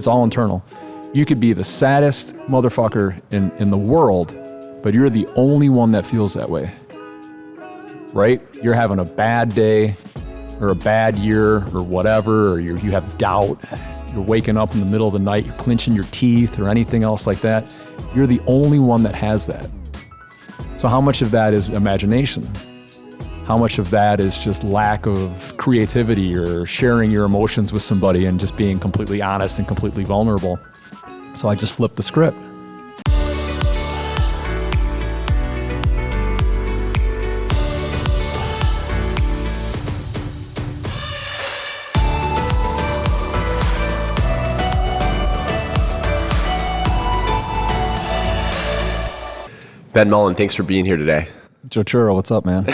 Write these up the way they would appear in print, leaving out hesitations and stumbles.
It's all internal. You could be the saddest motherfucker in the world, but you're the only one that feels that way, right? You're having a bad day or a bad year or whatever, or you have doubt. You're waking up in the middle of the night, you're clenching your teeth or anything else like that. You're the only one that has that. So how much of that is imagination? How much of that is just lack of creativity or sharing your emotions with somebody and just being completely honest and completely vulnerable? So I just flipped the script. Ben Mollin, thanks for being here today. Joe Churro, what's up, man?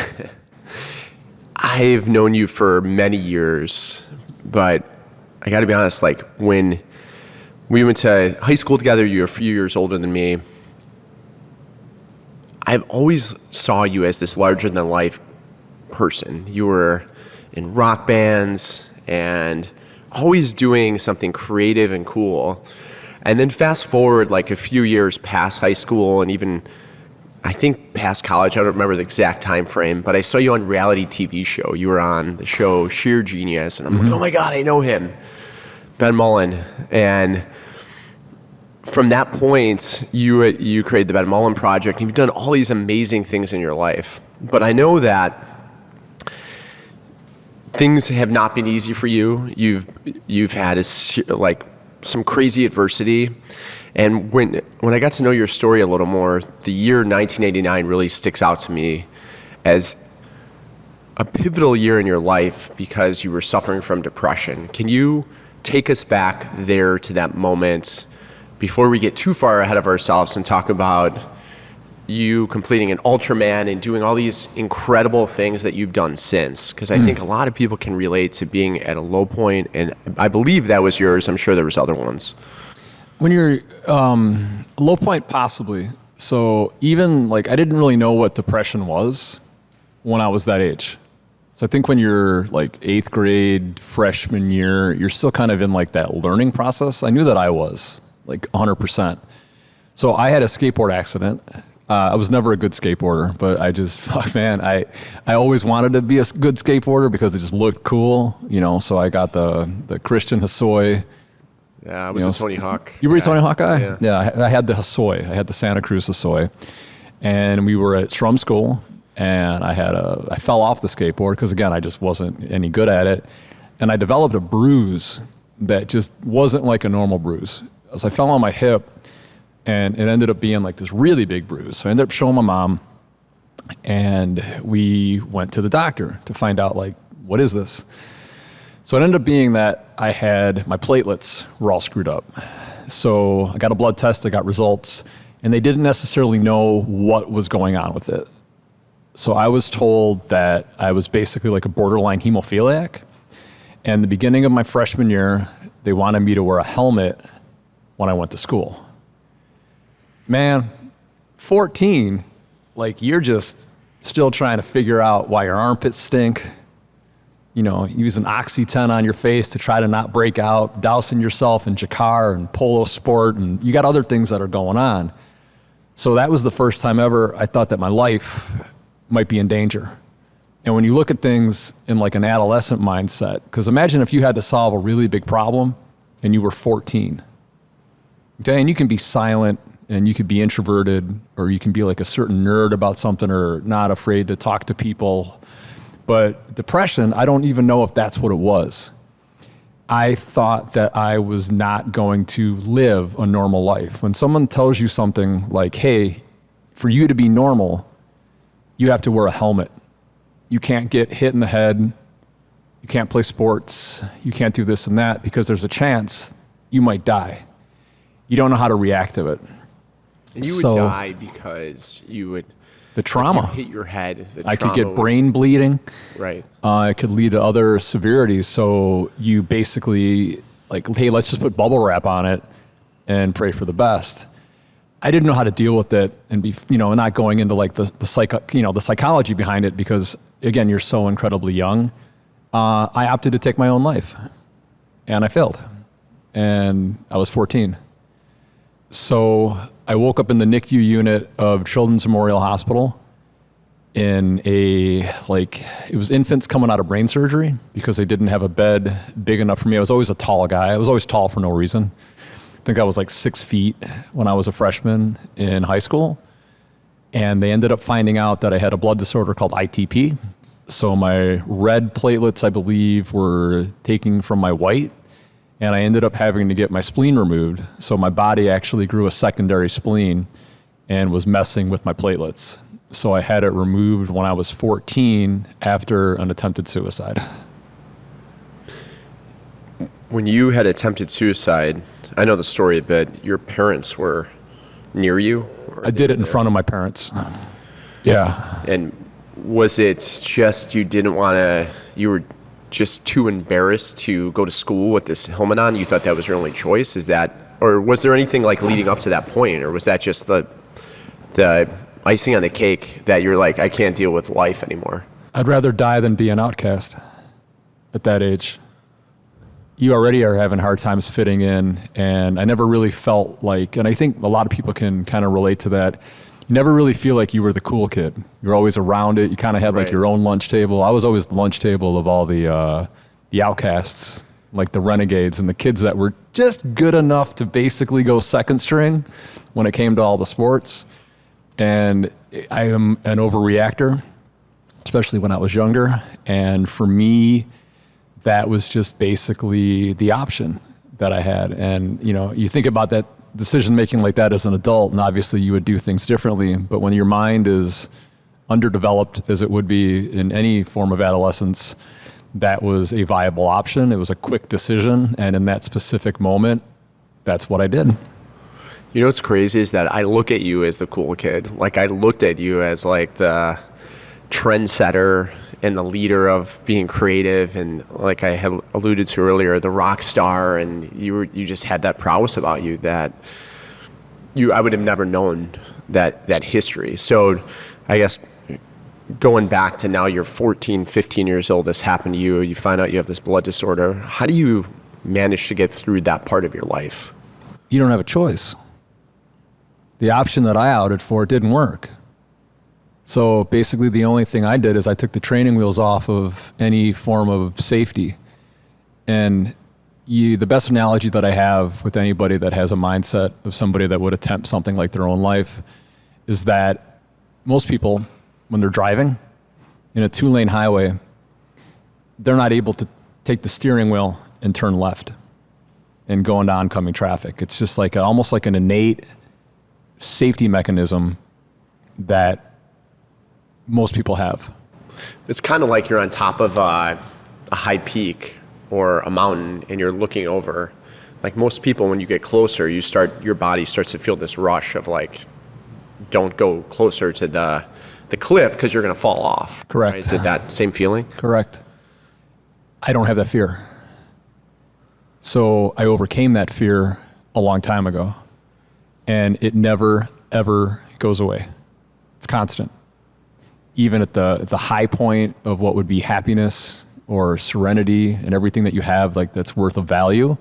I've known you for many years, but I got to be honest, like when we went to high school together, you were a few years older than me. I've always saw you as this larger than life person. You were in rock bands and always doing something creative and cool. And then fast forward like a few years past high school and even I think past college, I don't remember the exact time frame, but I saw you on reality TV show. You were on the show Shear Genius, and I'm like, oh my God, I know him, Ben Mollin. And from that point, you created the Ben Mollin Project, and you've done all these amazing things in your life. But I know that things have not been easy for you. You've had some crazy adversity. And when I got to know your story a little more, the year 1989 really sticks out to me as a pivotal year in your life because you were suffering from depression. Can you take us back there to that moment before we get too far ahead of ourselves and talk about you completing an Ultraman and doing all these incredible things that you've done since? Because I think a lot of people can relate to being at a low point, and I believe that was yours. I'm sure there was other ones. When you're low point, possibly. So even like I didn't really know what depression was when I was that age. So I think when you're like 8th grade, freshman year, you're still kind of in like that learning process. I knew that I was like 100%. So I had a skateboard accident. I was never a good skateboarder, but I always wanted to be a good skateboarder because it just looked cool, you know. So I got the Christian Hosoi. Yeah, I was a Tony Hawk. You were a Tony Hawk guy? Yeah, I had the Hosoi. I had the Santa Cruz Hosoi. And we were at Shrum School, and I fell off the skateboard because, again, I just wasn't any good at it. And I developed a bruise that just wasn't like a normal bruise. So I fell on my hip, and it ended up being like this really big bruise. So I ended up showing my mom, and we went to the doctor to find out, like, what is this? So it ended up being that I had, my platelets were all screwed up. So I got a blood test, I got results, and they didn't necessarily know what was going on with it. So I was told that I was basically like a borderline hemophiliac. And the beginning of my freshman year, they wanted me to wear a helmet when I went to school. Man, 14, like you're just still trying to figure out why your armpits stink. You know, using Oxy-10 on your face to try to not break out, dousing yourself in Jacquard and Polo Sport, and you got other things that are going on. So that was the first time ever I thought that my life might be in danger. And when you look at things in like an adolescent mindset, because imagine if you had to solve a really big problem and you were 14. Okay, and you can be silent and you could be introverted, or you can be like a certain nerd about something or not afraid to talk to people. But depression, I don't even know if that's what it was. I thought that I was not going to live a normal life. When someone tells you something like, hey, for you to be normal, you have to wear a helmet. You can't get hit in the head. You can't play sports. You can't do this and that because there's a chance you might die. You don't know how to react to it. And you would die because you would... The trauma. If you hit your head. I could get brain bleeding. Right. It could lead to other severities. So you basically like, hey, let's just put bubble wrap on it and pray for the best. I didn't know how to deal with it and be, not going into like the psychology behind it because again, you're so incredibly young. I opted to take my own life and I failed. and I was 14. So I woke up in the NICU unit of Children's Memorial Hospital in it was infants coming out of brain surgery because they didn't have a bed big enough for me. I was always a tall guy. I was always tall for no reason. I think I was like 6 feet when I was a freshman in high school. And they ended up finding out that I had a blood disorder called ITP. So my red platelets, I believe, were taking from my white. And I ended up having to get my spleen removed. So my body actually grew a secondary spleen and was messing with my platelets. So I had it removed when I was 14 after an attempted suicide. When you had attempted suicide, I know the story a bit, your parents were near you? I did it in front of my parents. Yeah. And was it just you didn't want to, you were just too embarrassed to go to school with this helmet on? You thought that was your only choice? Is that, or was there anything like leading up to that point? Or was that just the icing on the cake that you're like, I can't deal with life anymore? I'd rather die than be an outcast at that age. You already are having hard times fitting in, and I never really felt like, and I think a lot of people can kind of relate to that, you never really feel like you were the cool kid. You're always around it. You kind of had like your own lunch table. I was always the lunch table of all the outcasts, like the renegades and the kids that were just good enough to basically go second string when it came to all the sports. And I am an overreactor, especially when I was younger. And for me, that was just basically the option that I had. And, you know, you think about that decision making like that as an adult, and obviously you would do things differently. But when your mind is underdeveloped, as it would be in any form of adolescence, that was a viable option. It was a quick decision. And in that specific moment, that's what I did. You know what's crazy is that I look at you as the cool kid. Like I looked at you as like the trendsetter and the leader of being creative, and like I had alluded to earlier, the rock star, and you just had that prowess about you that I would have never known that history. So I guess going back to now, you're 14, 15 years old, this happened to you, you find out you have this blood disorder. How do you manage to get through that part of your life? You don't have a choice. The option that I outed for didn't work. So basically the only thing I did is I took the training wheels off of any form of safety. And the best analogy that I have with anybody that has a mindset of somebody that would attempt something like their own life is that most people, when they're driving in a 2-lane highway, they're not able to take the steering wheel and turn left and go into oncoming traffic. It's just like almost like an innate safety mechanism that most people have. It's kind of like you're on top of a high peak or a mountain and you're looking over. Like most people, when you get closer, your body starts to feel this rush of like, don't go closer to the cliff because you're going to fall off. Correct. Right? Is it that same feeling? Correct. I don't have that fear. So I overcame that fear a long time ago, and it never, ever goes away. It's constant. Even at the high point of what would be happiness or serenity and everything that you have, like that's worth of value,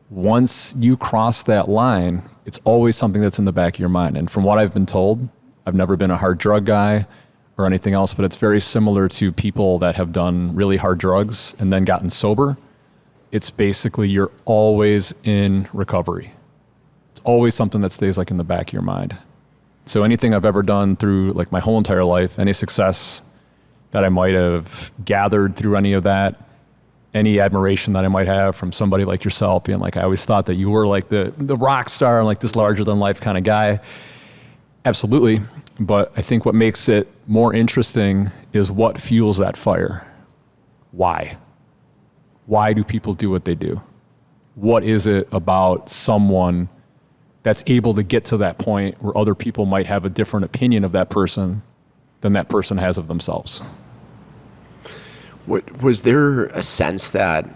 once you cross that line, it's always something that's in the back of your mind. And from what I've been told, I've never been a hard drug guy or anything else, but it's very similar to people that have done really hard drugs and then gotten sober. It's basically you're always in recovery. It's always something that stays like in the back of your mind. So anything I've ever done through like my whole entire life, any success that I might have gathered through any of that, any admiration that I might have from somebody like yourself, being like, I always thought that you were like the rock star and like this larger than life kind of guy. Absolutely. But I think what makes it more interesting is what fuels that fire. Why? Why do people do what they do? What is it about someone that's able to get to that point where other people might have a different opinion of that person than that person has of themselves? Was there a sense that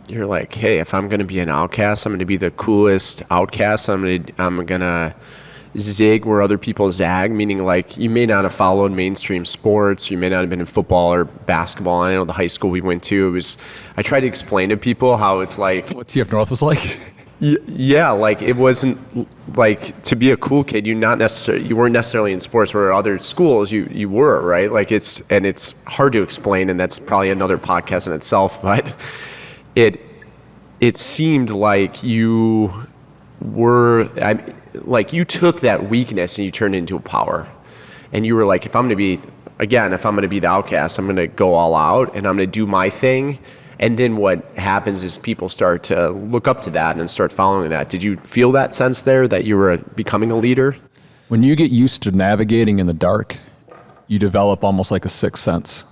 you're like, hey, if I'm going to be an outcast, I'm going to be the coolest outcast. I'm going to zig where other people zag, meaning like you may not have followed mainstream sports. You may not have been in football or basketball. I know the high school we went to, I tried to explain to people how it's like. What TF North was like? Yeah, like it wasn't like to be a cool kid. You weren't necessarily in sports, where other schools you were, right? Like it's hard to explain, and that's probably another podcast in itself. But it seemed like you were like you took that weakness and you turned it into a power, and you were like, if I'm going to be the outcast, I'm going to go all out and I'm going to do my thing. And then what happens is people start to look up to that and start following that. Did you feel that sense there that you were becoming a leader? When you get used to navigating in the dark, you develop almost like a sixth sense.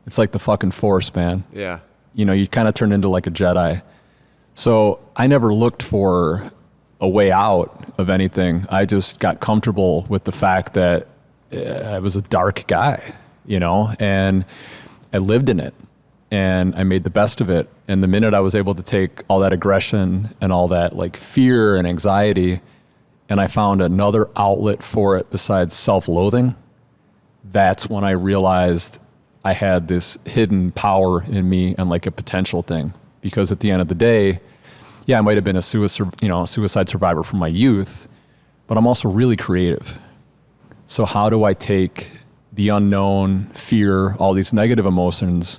It's like the fucking Force, man. Yeah. You kind of turn into like a Jedi. So I never looked for a way out of anything. I just got comfortable with the fact that I was a dark guy, and I lived in it. And I made the best of it. And the minute I was able to take all that aggression and all that like fear and anxiety, and I found another outlet for it besides self-loathing, that's when I realized I had this hidden power in me and like a potential thing. Because at the end of the day, yeah, I might have been a suicide survivor from my youth, but I'm also really creative. So how do I take the unknown, fear, all these negative emotions,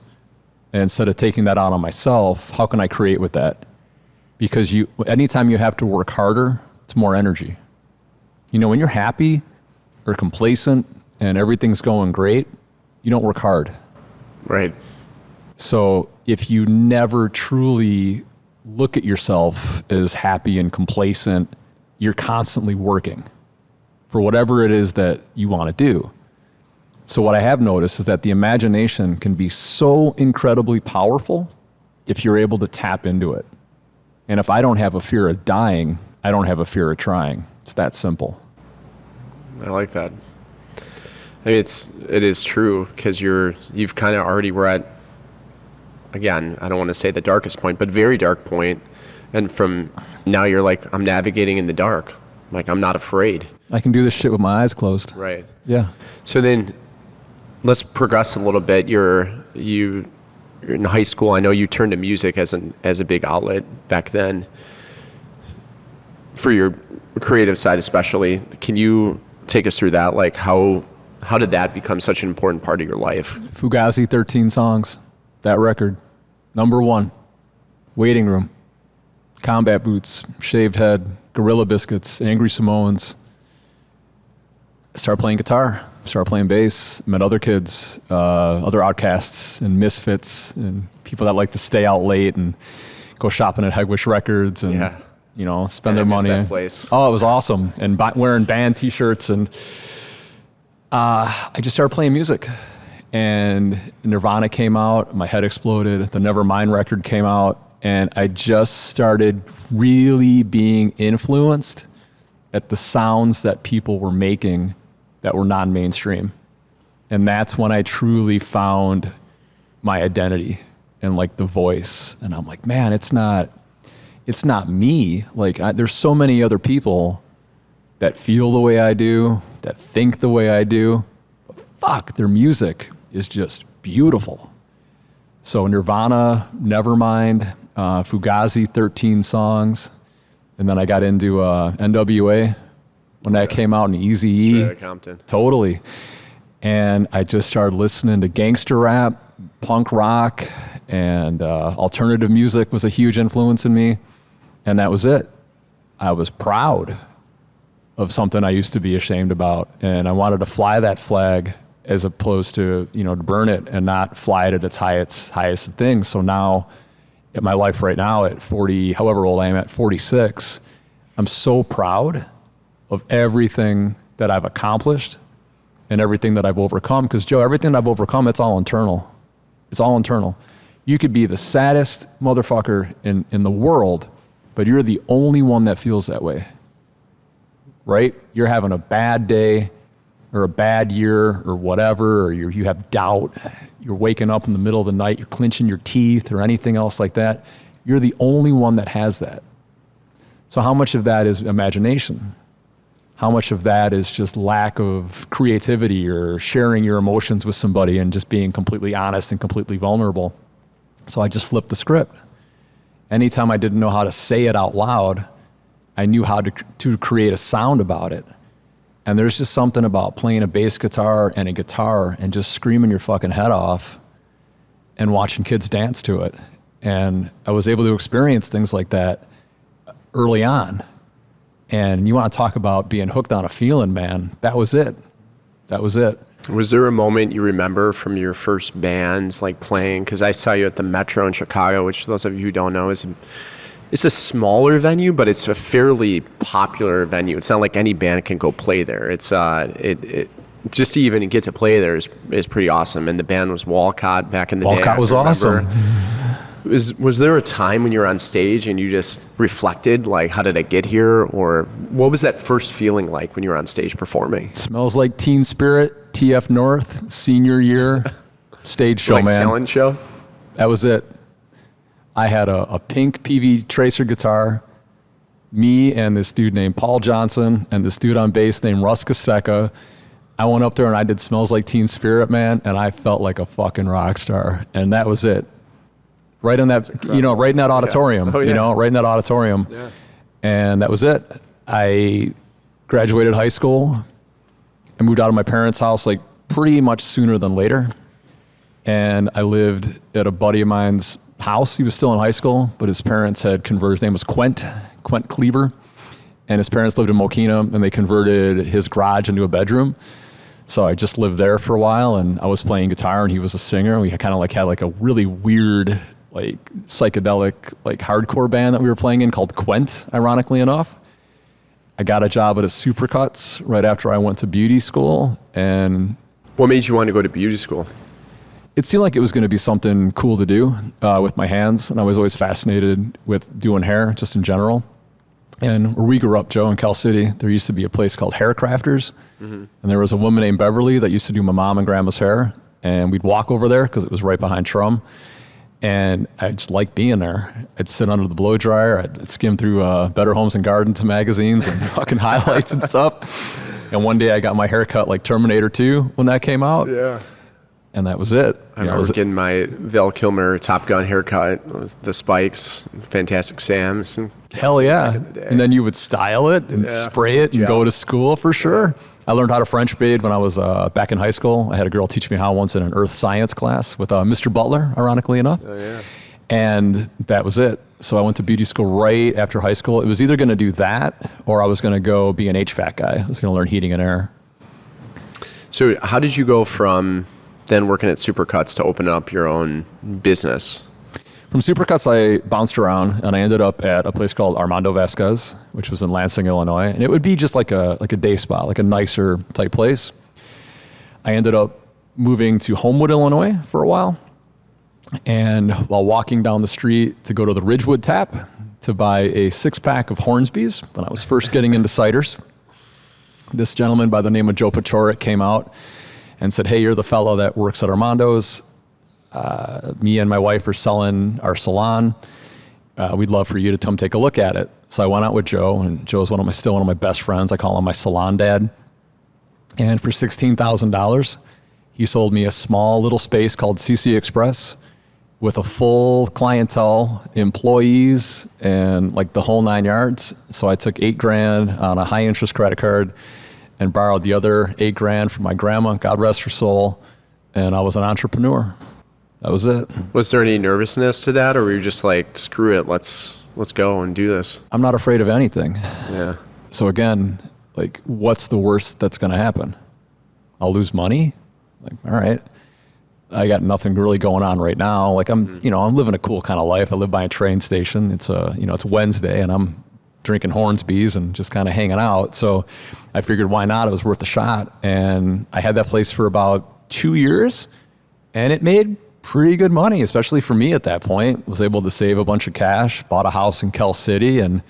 and instead of taking that out on myself, how can I create with that? Because anytime you have to work harder, it's more energy. When you're happy or complacent and everything's going great, you don't work hard. Right. So if you never truly look at yourself as happy and complacent, you're constantly working for whatever it is that you want to do. So what I have noticed is that the imagination can be so incredibly powerful if you're able to tap into it. And if I don't have a fear of dying, I don't have a fear of trying. It's that simple. I like that. I mean, it is true, because you've kind of already were at, again, I don't want to say the darkest point, but very dark point. And from now you're like, I'm navigating in the dark. Like, I'm not afraid. I can do this shit with my eyes closed. Right. Yeah. So then let's progress a little bit. You're in high school. I know you turned to music as a big outlet back then for your creative side, especially. Can you take us through that? Like how did that become such an important part of your life? Fugazi, 13 songs, that record, #1, Waiting Room, Combat Boots, Shaved Head, Gorilla Biscuits, Angry Samoans. Started playing guitar, started playing bass, met other kids, other outcasts and misfits and people that like to stay out late and go shopping at Hegwish Records and spend their money. That place. Oh, it was awesome. And wearing band t-shirts, and I just started playing music. And Nirvana came out, my head exploded, the Nevermind record came out, and I just started really being influenced at the sounds that people were making that were non-mainstream. And that's when I truly found my identity and like the voice. And I'm like, man, it's not me. Like there's so many other people that feel the way I do, that think the way I do. But fuck, their music is just beautiful. So Nirvana, Nevermind, Fugazi, 13 songs. And then I got into NWA when that came out, in Eazy-E. Straight outta Compton. Totally. And I just started listening to gangster rap, punk rock, and alternative music was a huge influence in me. And that was it. I was proud of something I used to be ashamed about. And I wanted to fly that flag as opposed to, to burn it and not fly it at its highest of things. So now, at my life right now at 40, however old I am at 46, I'm so proud of everything that I've accomplished and everything that I've overcome. Because Joe, everything I've overcome, it's all internal. It's all internal. You could be the saddest motherfucker in the world, but you're the only one that feels that way, right? You're having a bad day or a bad year or whatever, or you have doubt. You're waking up in the middle of the night, you're clenching your teeth or anything else like that. You're the only one that has that. So how much of that is imagination? How much of that is just lack of creativity or sharing your emotions with somebody and just being completely honest and completely vulnerable? So I just flipped the script. anytime I didn't know how to say it out loud, I knew how to create a sound about it. And there's just something about playing a bass guitar and a guitar and just screaming your fucking head off and watching kids dance to it. And I was able to experience things like that early on. And you want to talk about being hooked on a feeling, man. That was it. That was it. Was there a moment you remember from your first bands, like playing? Because I saw you at the Metro in Chicago, which those of you who don't know it's a smaller venue, but it's a fairly popular venue. It's not like any band can go play there. It's just to even get to play there is pretty awesome. And the band was Walcott back in the day. Walcott was awesome. Was there a time when you were on stage and you just reflected, like, how did I get here? Or what was that first feeling like when you were on stage performing? Smells Like Teen Spirit, TF North, senior year, stage show, like man. Talent show? That was it. I had a pink PV Tracer guitar, me and this dude named Paul Johnson, and this dude on bass named Russ Kaseka. I went up there and I did Smells Like Teen Spirit, man, and I felt like a fucking rock star. And that was it. Right in that, right in that auditorium, yeah. Oh, yeah. Right in that auditorium. Yeah. And that was it. I graduated high school. I moved out of my parents' house like pretty much sooner than later. And I lived at a buddy of mine's house. He was still in high school, but his parents had converted. His name was Quent Cleaver. And his parents lived in Mokina, and they converted his garage into a bedroom. So I just lived there for a while, and I was playing guitar, and he was a singer. We kind of like had like a really weird, like psychedelic, like hardcore band that we were playing in called Quent, ironically enough. I got a job at a Supercuts right after I went to beauty school. And what made you want to go to beauty school? It seemed like it was going to be something cool to do with my hands. And I was always fascinated with doing hair just in general. And where we grew up, Joe, in Cal City, there used to be a place called Haircrafters. Mm-hmm. And there was a woman named Beverly that used to do my mom and grandma's hair. And we'd walk over there because it was right behind Trum. And I just liked being there. I'd sit under the blow dryer. I'd skim through Better Homes and Gardens magazines and fucking highlights and stuff. And one day I got my hair cut like Terminator 2 when that came out. Yeah. And that was it. I remember getting my Val Kilmer Top Gun haircut, the spikes, Fantastic Sam's. And hell yeah. And then you would style it and spray it and go to school for sure. Yeah. I learned how to French braid when I was back in high school. I had a girl teach me how once in an earth science class with Mr. Butler, ironically enough. Oh, yeah. And that was it. So I went to beauty school right after high school. It was either going to do that or I was going to go be an HVAC guy. I was going to learn heating and air. So how did you go from then working at Supercuts to open up your own business? From Supercuts, I bounced around and I ended up at a place called Armando Vasquez, which was in Lansing, Illinois. And it would be just like a day spa, like a nicer type place. I ended up moving to Homewood, Illinois for a while. And while walking down the street to go to the Ridgewood Tap to buy a 6-pack of Hornsby's when I was first getting into ciders, this gentleman by the name of Joe Pachorik came out and said, "Hey, you're the fellow that works at Armando's. Me and my wife are selling our salon. We'd love for you to come take a look at it." So I went out with Joe, and Joe's still one of my best friends. I call him my salon dad. And for $16,000, he sold me a small little space called CC Express with a full clientele, employees, and like the whole 9 yards. So I took $8,000 on a high interest credit card and borrowed the other $8,000 from my grandma, God rest her soul. And I was an entrepreneur. That was it. Was there any nervousness to that, or were you just like, screw it, let's go and do this? I'm not afraid of anything. Yeah. So again, like, what's the worst that's going to happen? I'll lose money? Like, all right. I got nothing really going on right now. Like I'm living a cool kind of life. I live by a train station. It's it's Wednesday and I'm drinking Hornsby's and just kind of hanging out. So I figured why not? It was worth a shot. And I had that place for about 2 years and it made pretty good money, especially for me at that point. Was able to save a bunch of cash, bought a house in Cal City, and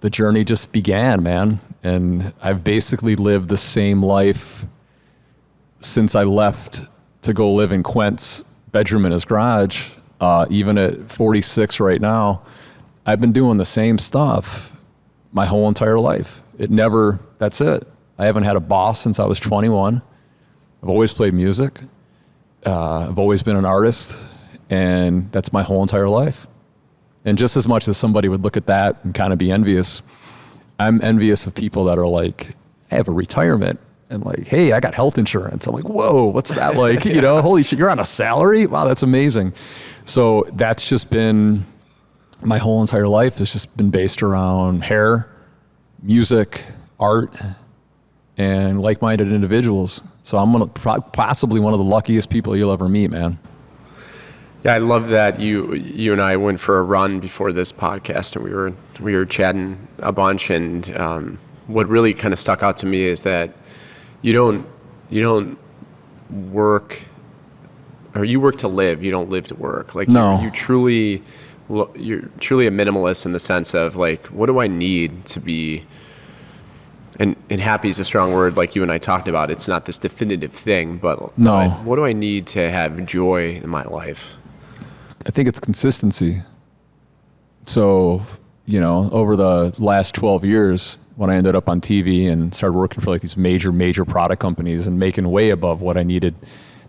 the journey just began, man. And I've basically lived the same life since I left to go live in Quent's bedroom in his garage. Even at 46 right now, I've been doing the same stuff my whole entire life. That's it. I haven't had a boss since I was 21. I've always played music. I've always been an artist, and that's my whole entire life. And just as much as somebody would look at that and kind of be envious, I'm envious of people that are like, I have a retirement and like, hey, I got health insurance. I'm like, whoa, what's that like? You know, holy shit, you're on a salary? Wow, that's amazing. So that's just been my whole entire life. It's just been based around hair, music, art, and like-minded individuals. So I'm possibly one of the luckiest people you'll ever meet, man. Yeah, I love that you and I went for a run before this podcast, and we were chatting a bunch. And what really kind of stuck out to me is that you don't work, or you work to live. You don't live to work. Like no. you're truly a minimalist in the sense of like, what do I need to be? And happy is a strong word, like you and I talked about. It's not this definitive thing, but no. What do I need to have joy in my life? I think it's consistency. So, you know, over the last 12 years, when I ended up on TV and started working for like these major product companies and making way above what I needed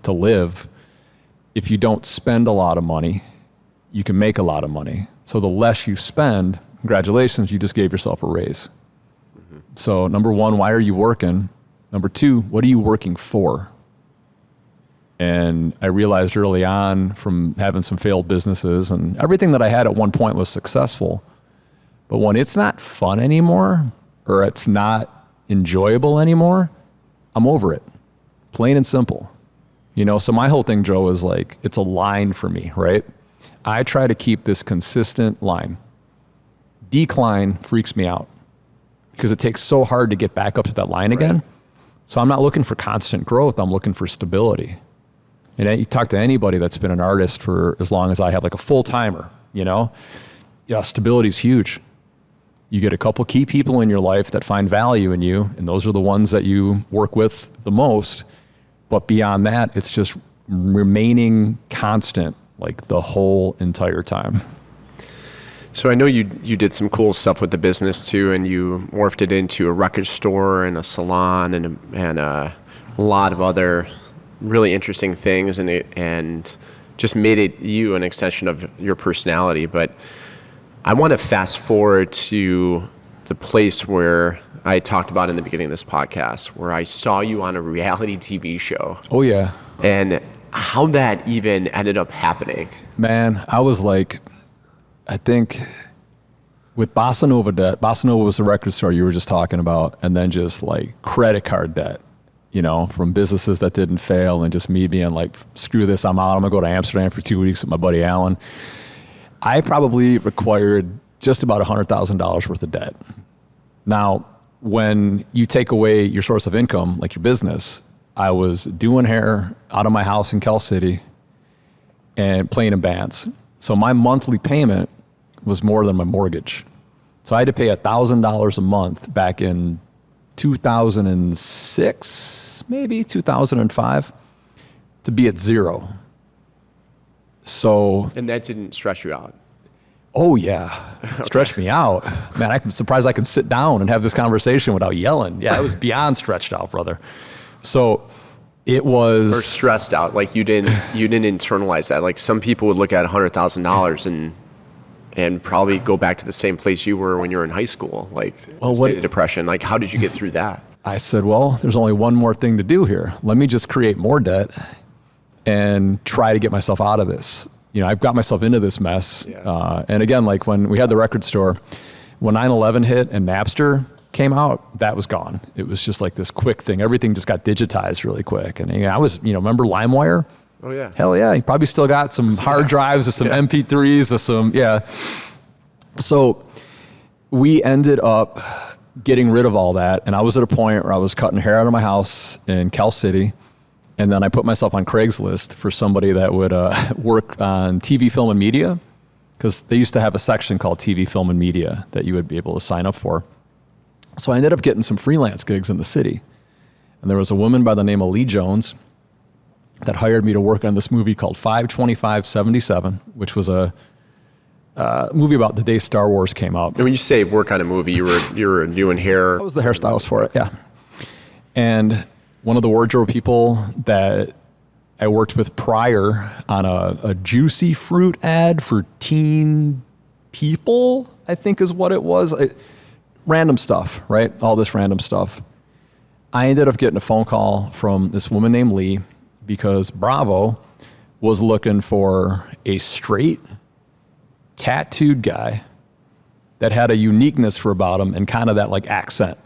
to live, if you don't spend a lot of money, you can make a lot of money. So the less you spend, congratulations, you just gave yourself a raise. Mm-hmm. So number one, why are you working? Number two, what are you working for? And I realized early on from having some failed businesses, and everything that I had at one point was successful. But when it's not fun anymore, or it's not enjoyable anymore, I'm over it. Plain and simple. You know, so my whole thing, Joe, is like, it's a line for me, right? I try to keep this consistent line. Decline freaks me out because it takes so hard to get back up to that line again. So I'm not looking for constant growth. I'm looking for stability. And you talk to anybody that's been an artist for as long as I have, like a full timer, you know, yeah, stability is huge. You get a couple key people in your life that find value in you, and those are the ones that you work with the most. But beyond that, it's just remaining constant, like the whole entire time. So I know you did some cool stuff with the business too, and you morphed it into a record store and a salon and a lot of other really interesting things, and just made it you an extension of your personality. But I want to fast forward to the place where I talked about in the beginning of this podcast, where I saw you on a reality TV show. Oh yeah. And how that even ended up happening. Man, I was like, I think with Bossa Nova debt, Bossa Nova was the record store you were just talking about, and then just like credit card debt, you know, from businesses that didn't fail, and just me being like, screw this, I'm out. I'm gonna go to Amsterdam for 2 weeks with my buddy Alan. I probably required just about $100,000 worth of debt. Now, when you take away your source of income, like your business, I was doing hair out of my house in Cal City and playing in bands. So my monthly payment was more than my mortgage. So I had to pay $1,000 a month back in 2006, maybe 2005, to be at zero. So. And that didn't stress you out? Oh yeah, stretched me out. Man, I'm surprised I can sit down and have this conversation without yelling. Yeah, it was beyond stretched out, brother. So it was. Or stressed out, like you didn't internalize that. Like some people would look at $100,000 and probably go back to the same place you were when you were in high school, like state of depression. Like how did you get through that? I said, well, there's only one more thing to do here. Let me just create more debt and try to get myself out of this. You know, I've got myself into this mess. Yeah. And again, like when we had the record store, when 9/11 hit and Napster came out, that was gone. It was just like this quick thing. Everything just got digitized really quick. And I was, remember LimeWire? Oh yeah. Hell yeah. You probably still got some hard drives or some MP3s or some, yeah. So we ended up getting rid of all that. And I was at a point where I was cutting hair out of my house in Cal City. And then I put myself on Craigslist for somebody that would work on TV, film, and media, because they used to have a section called TV, film, and media that you would be able to sign up for. So I ended up getting some freelance gigs in the city. And there was a woman by the name of Lee Jones that hired me to work on this movie called 5/25/77, which was a movie about the day Star Wars came out. And when you say work on a movie, you were doing hair. I was the hairstylist for it, yeah. And one of the wardrobe people that I worked with prior on a juicy fruit ad for teen people, I think is what it was. Random stuff, right? All this random stuff. I ended up getting a phone call from this woman named Lee because Bravo was looking for a straight, tattooed guy that had a uniqueness for about him and kind of that like accent.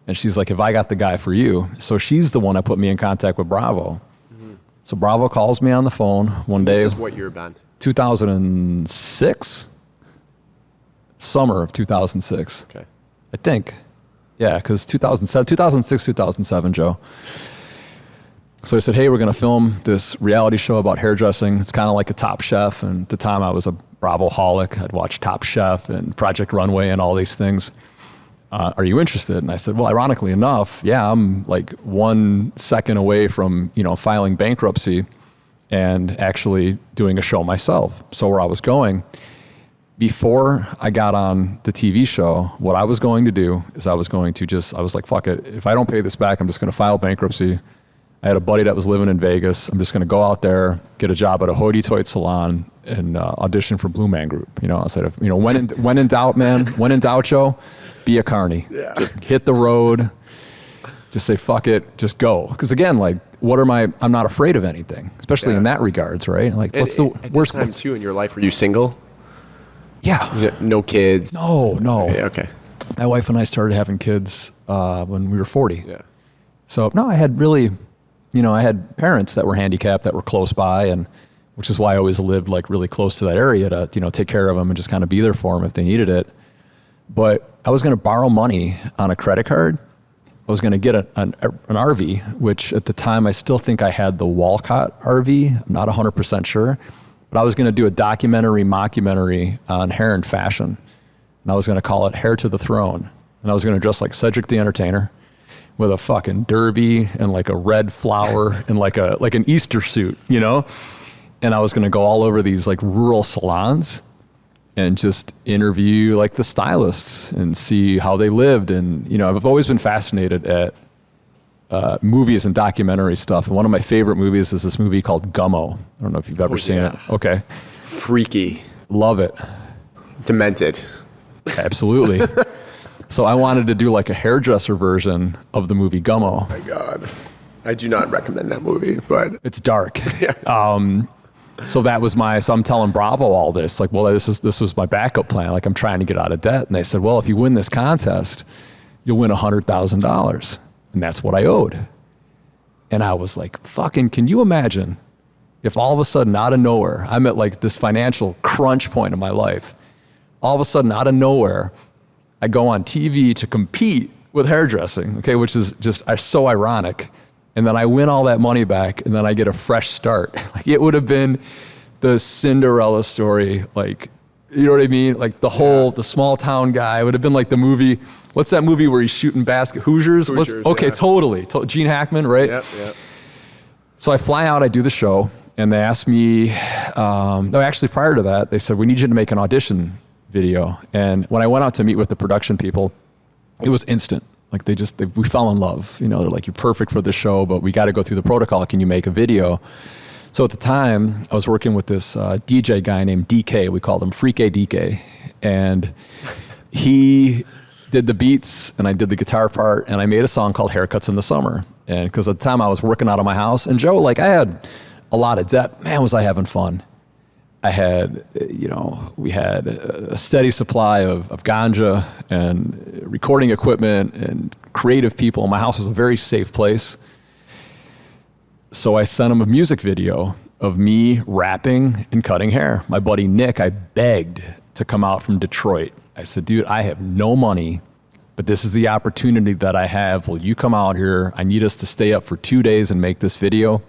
And she's like, have I got the guy for you? So she's the one that put me in contact with Bravo. Mm-hmm. So Bravo calls me on the phone one day. This is what year, Ben? 2006? Summer of 2006. Okay. I think. Yeah, because 2006, 2007, Joe. So they said, hey, we're going to film this reality show about hairdressing. It's kind of like a Top Chef. And at the time, I was a Bravo-holic. I'd watch Top Chef and Project Runway and all these things. Are you interested? And I said, well, ironically enough, yeah, I'm like 1 second away from, filing bankruptcy and actually doing a show myself. So where I was going, before I got on the TV show, what I was going to do is I was like, fuck it. If I don't pay this back, I'm just going to file bankruptcy. I had a buddy that was living in Vegas. I'm just going to go out there, get a job at a hoity-toity salon, and audition for Blue Man Group. I said, when in doubt, man, when in doubt, Joe, be a carny. Yeah. Just hit the road. Just say, fuck it, just go. Because again, like, I'm not afraid of anything, especially in that regards, right? Like, what's the worst time too in your life? Were you single? Yeah. No kids? No. Okay. My wife and I started having kids when we were 40. Yeah. So, no, I had really, I had parents that were handicapped that were close by, and which is why I always lived like really close to that area to, take care of them and just kind of be there for them if they needed it. But I was going to borrow money on a credit card. I was going to get an RV, which at the time I still think I had the Walcott RV. I'm not 100% sure. But I was going to do a mockumentary on hair and fashion. And I was going to call it Hair to the Throne. And I was going to dress like Cedric the Entertainer with a fucking derby and like a red flower and like an Easter suit, And I was going to go all over these like rural salons and just interview like the stylists and see how they lived. And, I've always been fascinated at movies and documentary stuff. And one of my favorite movies is this movie called Gummo. I don't know if you've ever seen it. Okay. Freaky. Love it. Demented. Absolutely. So I wanted to do like a hairdresser version of the movie Gummo. Oh my God. I do not recommend that movie, but it's dark. Yeah. So I'm telling Bravo all this, like, well, this was my backup plan. Like, I'm trying to get out of debt. And they said, well, if you win this contest, you'll win $100,000. And that's what I owed. And I was like, fucking, can you imagine if all of a sudden out of nowhere, I'm at like this financial crunch point in my life. All of a sudden out of nowhere, I go on TV to compete with hairdressing, okay, which is just so ironic. And then I win all that money back, and then I get a fresh start. Like, it would have been the Cinderella story, like, you know what I mean? Like the small town guy. It would have been like the movie. What's that movie where he's shooting Hoosiers? Okay, yeah. Totally. Gene Hackman, right? Yep. So I fly out, I do the show, and they asked me, actually prior to that, they said, we need you to make an audition video. And when I went out to meet with the production people, it was instant. Like we fell in love. They're like, you're perfect for the show, but we got to go through the protocol. Can you make a video? So at the time, I was working with this DJ guy named DK. We called him Freak A DK. And he did the beats, and I did the guitar part, and I made a song called Haircuts in the Summer. And because at the time I was working out of my house, and Joe, like, I had a lot of debt. Man, was I having fun. I had, we had a steady supply of ganja and recording equipment and creative people. My house was a very safe place. So I sent him a music video of me rapping and cutting hair. My buddy Nick, I begged to come out from Detroit. I said, dude, I have no money, but this is the opportunity that I have. Will you come out here? I need us to stay up for 2 days and make this video.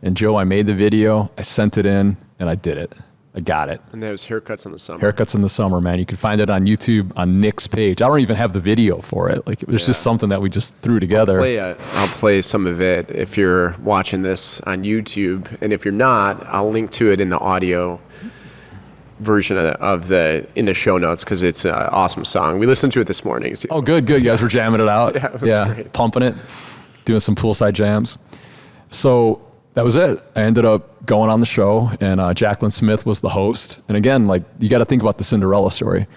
And Joe, I made the video, I sent it in, and I did it. I got it. And that was Haircuts in the Summer. Haircuts in the Summer, man. You can find it on YouTube on Nick's page. I don't even have the video for it. Like, it was just something that we just threw together. I'll play some of it if you're watching this on YouTube. And if you're not, I'll link to it in the audio version in the show notes, because it's an awesome song. We listened to it this morning. Oh, good. You guys were jamming it out. Yeah, it was great. Pumping it, doing some poolside jams. So that was it. I ended up going on the show, and Jacqueline Smith was the host. And again, like, you got to think about the Cinderella story.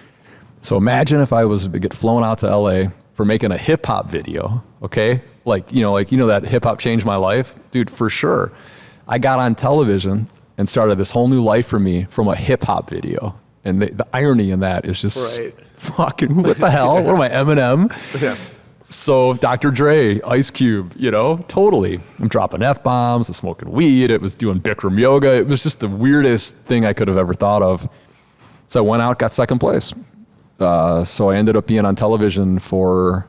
So imagine if I was to get flown out to LA for making a hip hop video, okay? Like that hip hop changed my life, dude, for sure. I got on television and started this whole new life for me from a hip hop video. And the irony in that is just fucking, what the hell? What am I, Eminem? Yeah. So Dr. Dre, Ice Cube, totally. I'm dropping F-bombs, I'm smoking weed, it was doing Bikram yoga. It was just the weirdest thing I could have ever thought of. So I went out, got second place. So I ended up being on television for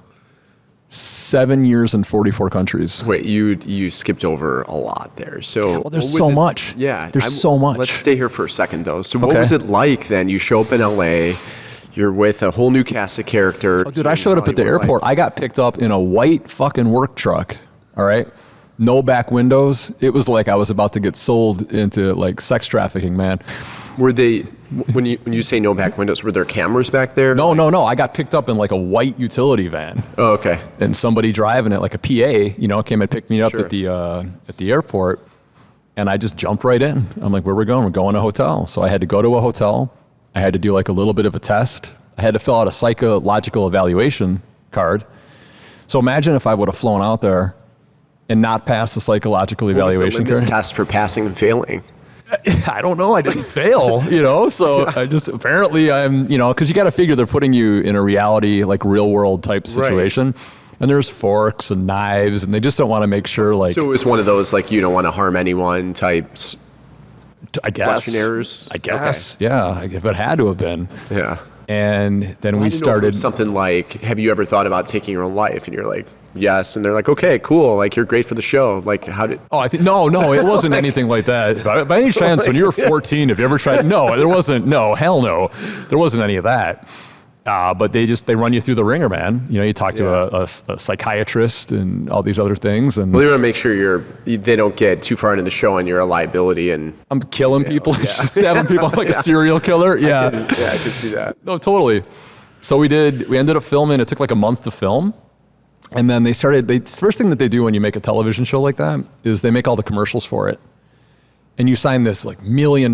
7 years in 44 countries. Wait, you skipped over a lot there. So well, there's so much. Yeah. There's so much. Let's stay here for a second though. So what was it like then? You show up in LA, you're with a whole new cast of characters. Oh, dude, I showed up at the airport. I got picked up in a white fucking work truck. All right. No back windows. It was like I was about to get sold into like sex trafficking, man. Were they, when you say no back windows, were there cameras back there? No. I got picked up in like a white utility van. Oh, okay. And somebody driving it, like a PA, came and picked me up at the airport, and I just jumped right in. I'm like, where are we going? We're going to a hotel. So I had to go to a hotel. I had to do like a little bit of a test. I had to fill out a psychological evaluation card. So imagine if I would have flown out there and not passed the psychological evaluation card. What was the test for passing and failing? I don't know. I didn't fail, so I just, apparently I'm, because you got to figure they're putting you in a reality, like real world type situation. Right. And there's forks and knives, and they just don't want to make sure like. So it was one of those, like, you don't want to harm anyone types. I guess. Questionnaires. I guess. Okay. Yeah. If it had to have been. Yeah. And then we started. Something like, have you ever thought about taking your own life? And you're like, yes. And they're like, okay, cool. Like, you're great for the show. Like, how did? Oh, I think, no, it wasn't anything like that. By any chance, when you were 14, have you ever tried? No, there wasn't. No, hell no. There wasn't any of that. But they run you through the ringer, man. You talk to a psychiatrist and all these other things. And well, they want to make sure they don't get too far into the show and you're a liability. And I'm killing people, stabbing people like a serial killer. Yeah. I could see that. No, totally. So we ended up filming. It took like a month to film. And then first thing that they do when you make a television show like that is they make all the commercials for it. And you sign this like $1 million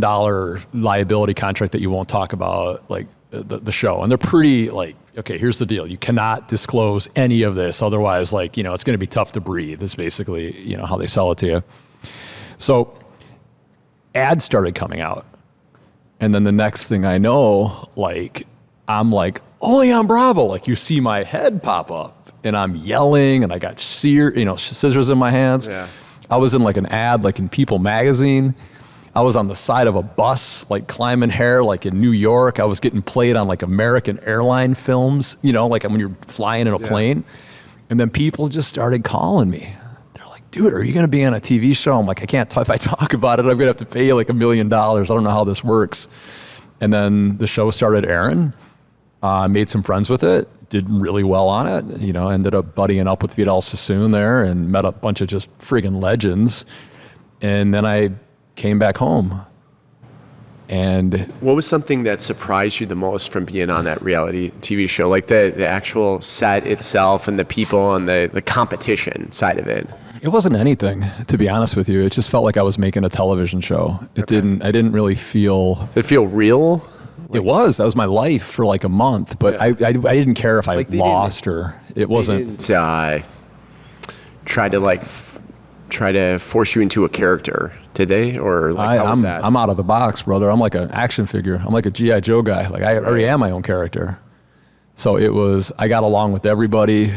liability contract that you won't talk about, like, the show. And they're pretty like, okay, here's the deal. You cannot disclose any of this. Otherwise, like, it's going to be tough to breathe. Is basically, how they sell it to you. So ads started coming out. And then the next thing I know, like, I'm like, only on Bravo. Like, you see my head pop up and I'm yelling and I got scissors in my hands. Yeah. I was in like an ad, like in People magazine. I was on the side of a bus, like climbing hair, like in New York. I was getting played on like American airline films, like when you're flying in a plane. And then people just started calling me. They're like, dude, are you going to be on a TV show? I'm like, I can't if I talk about it, I'm going to have to pay you like $1 million. I don't know how this works. And then the show started airing. Made some friends with it, did really well on it. Ended up buddying up with Vidal Sassoon there and met a bunch of just friggin' legends. And then I came back home. And what was something that surprised you the most from being on that reality TV show? Like the actual set itself and the people and the competition side of it? It wasn't anything, to be honest with you. It just felt like I was making a television show. I didn't really feel. Did it feel real? It was. That was my life for like a month. But I didn't care if I lost or it wasn't. They didn't try to force you into a character, did they? Or like, how was that? I'm out of the box, brother. I'm like an action figure. I'm like a G.I. Joe guy. Like I already am my own character. So I got along with everybody.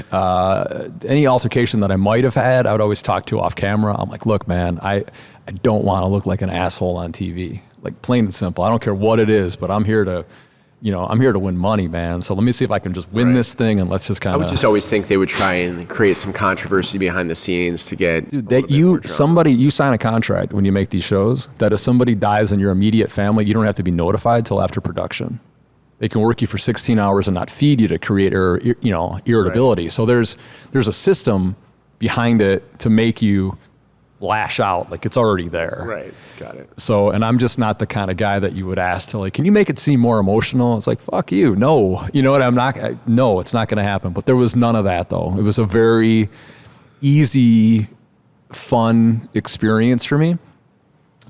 Any altercation that I might have had, I would always talk to off camera. I'm like, look, man, I don't want to look like an asshole on TV. Like, plain and simple. I don't care what it is, but I'm here to win money, man. So let me see if I can just win this thing, and let's just kind of. I would just always think they would try and create some controversy behind the scenes to get. Dude, you sign a contract when you make these shows that if somebody dies in your immediate family, you don't have to be notified till after production. They can work you for 16 hours and not feed you to create irritability. Right. So there's a system behind it to make you lash out, like it's already there. Right, got it. So, and I'm just not the kind of guy that you would ask to like, can you make it seem more emotional? It's like, fuck you, no. You know what, no, it's not going to happen. But there was none of that though. It was a very easy fun experience for me.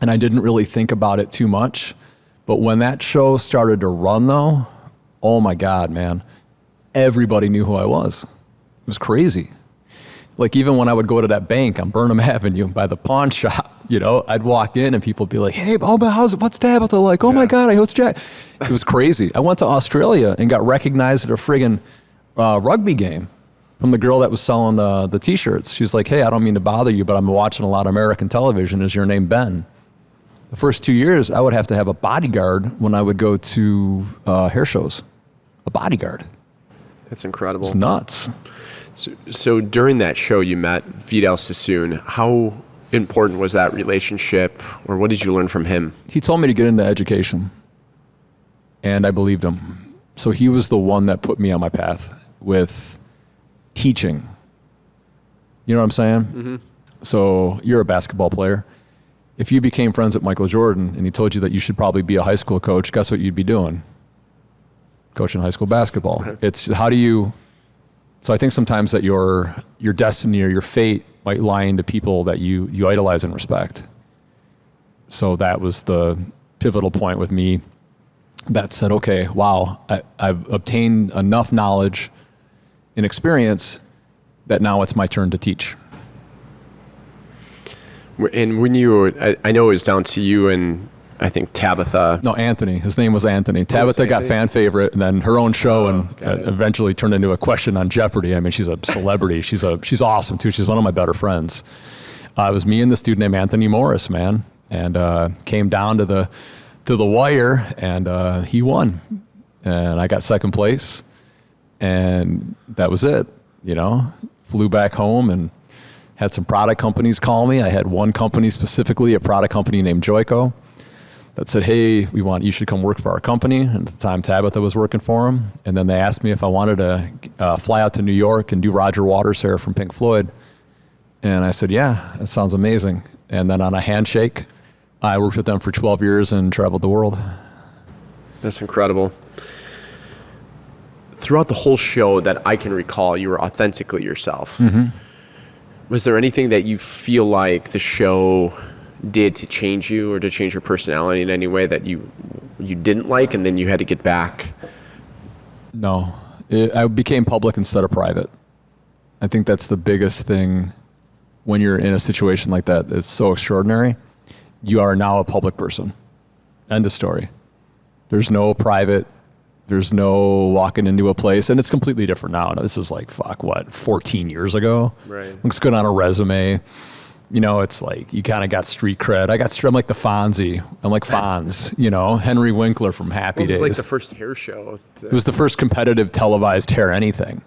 And I didn't really think about it too much. But when that show started to run though, oh my God, man, everybody knew who I was. It was crazy. Like even when I would go to that bank on Burnham Avenue by the pawn shop, you know, I'd walk in and people would be like, hey, what's Tabitha like? Oh my God, I host Jack. It was crazy. I went to Australia and got recognized at a friggin' rugby game from the girl that was selling the t-shirts. She was like, hey, I don't mean to bother you, but I'm watching a lot of American television. Is your name Ben? The first 2 years, I would have to have a bodyguard when I would go to hair shows. A bodyguard. That's incredible. It's nuts. So during that show, you met Vidal Sassoon. How important was that relationship, or what did you learn from him? He told me to get into education, and I believed him. So he was the one that put me on my path with teaching. You know what I'm saying? Mm-hmm. So you're a basketball player. If you became friends with Michael Jordan and he told you that you should probably be a high school coach, guess what you'd be doing? Coaching high school basketball. It's how do you... So I think sometimes that your destiny or your fate might lie into people that you idolize and respect. So that was the pivotal point with me that said, okay, wow, I've obtained enough knowledge and experience that now it's my turn to teach. And when I know it was down to you and I think Tabitha. No, Anthony. His name was Anthony. Tabitha got fan favorite, and then her own show, and eventually turned into a question on Jeopardy. I mean, she's a celebrity. She's awesome too. She's one of my better friends. It was me and this dude named Anthony Morris, man, and came down to the wire, and he won, and I got second place, and that was it. You know, flew back home and had some product companies call me. I had one company specifically, a product company named Joico, that said, hey, you should come work for our company. And at the time, Tabitha was working for them. And then they asked me if I wanted to fly out to New York and do Roger Waters' hair from Pink Floyd. And I said, yeah, that sounds amazing. And then on a handshake, I worked with them for 12 years and traveled the world. That's incredible. Throughout the whole show that I can recall, you were authentically yourself. Mm-hmm. Was there anything that you feel like the show did to change you or to change your personality in any way that you didn't like and then you had to get back? No. I became public instead of private. I think that's the biggest thing when you're in a situation like that. It's so extraordinary. You are now a public person. End of story. There's no private. There's no walking into a place. And it's completely different now. This is like, 14 years ago? Right. Looks good on a resume. You know, it's like you kind of got street cred. I'm like the Fonzie. I'm like Fonz, you know, Henry Winkler from Happy Days. It was like the first hair show. It was the first competitive televised hair anything.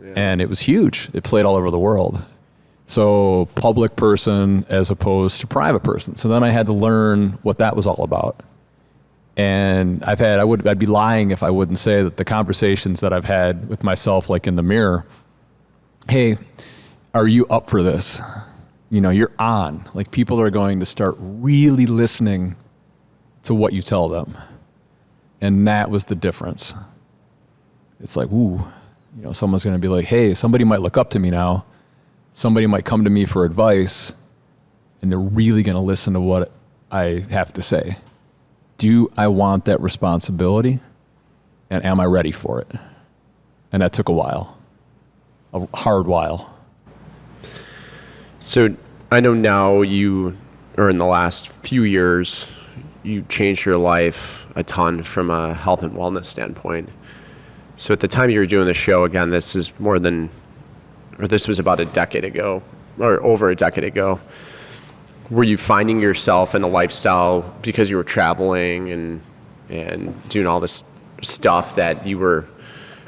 Yeah. And it was huge. It played all over the world. So public person as opposed to private person. So then I had to learn what that was all about. And I'd be lying if I wouldn't say that the conversations that I've had with myself, like in the mirror, hey, are you up for this? You know, you're on. Like people are going to start really listening to what you tell them. And that was the difference. It's like, ooh, you know, someone's going to be like, hey, somebody might look up to me now. Somebody might come to me for advice and they're really going to listen to what I have to say. Do I want that responsibility? And am I ready for it? And that took a hard while. So I know now or in the last few years, you changed your life a ton from a health and wellness standpoint. So at the time you were doing the show, again, this was about a decade ago, or over a decade ago. Were you finding yourself in a lifestyle because you were traveling and doing all this stuff that you were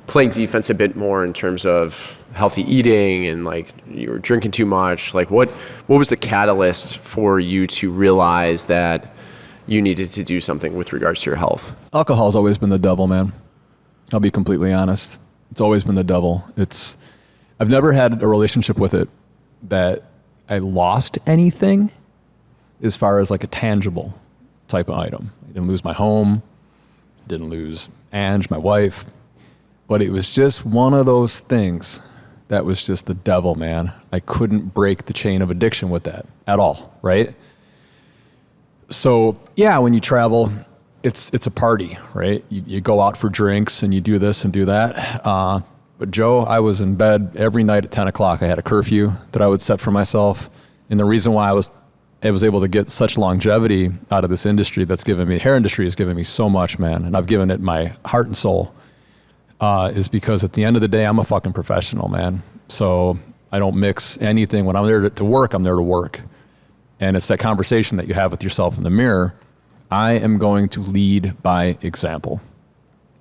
playing defense a bit more in terms of healthy eating and like you were drinking too much? Like what was the catalyst for you to realize that you needed to do something with regards to your health? Alcohol's always been the devil, man. I'll be completely honest. It's always been the devil. I've never had a relationship with it that I lost anything as far as like a tangible type of item. I didn't lose my home. I didn't lose Ange, my wife. But it was just one of those things that was just the devil, man. I couldn't break the chain of addiction with that at all, right? So yeah, when you travel, it's a party, right? You go out for drinks and you do this and do that. But Joe, I was in bed every night at 10 o'clock. I had a curfew that I would set for myself. And the reason why I was able to get such longevity out of this industry hair industry has given me so much, man. And I've given it my heart and soul, is because at the end of the day, I'm a fucking professional, man. So I don't mix anything. When I'm there to work, I'm there to work. And it's that conversation that you have with yourself in the mirror. I am going to lead by example.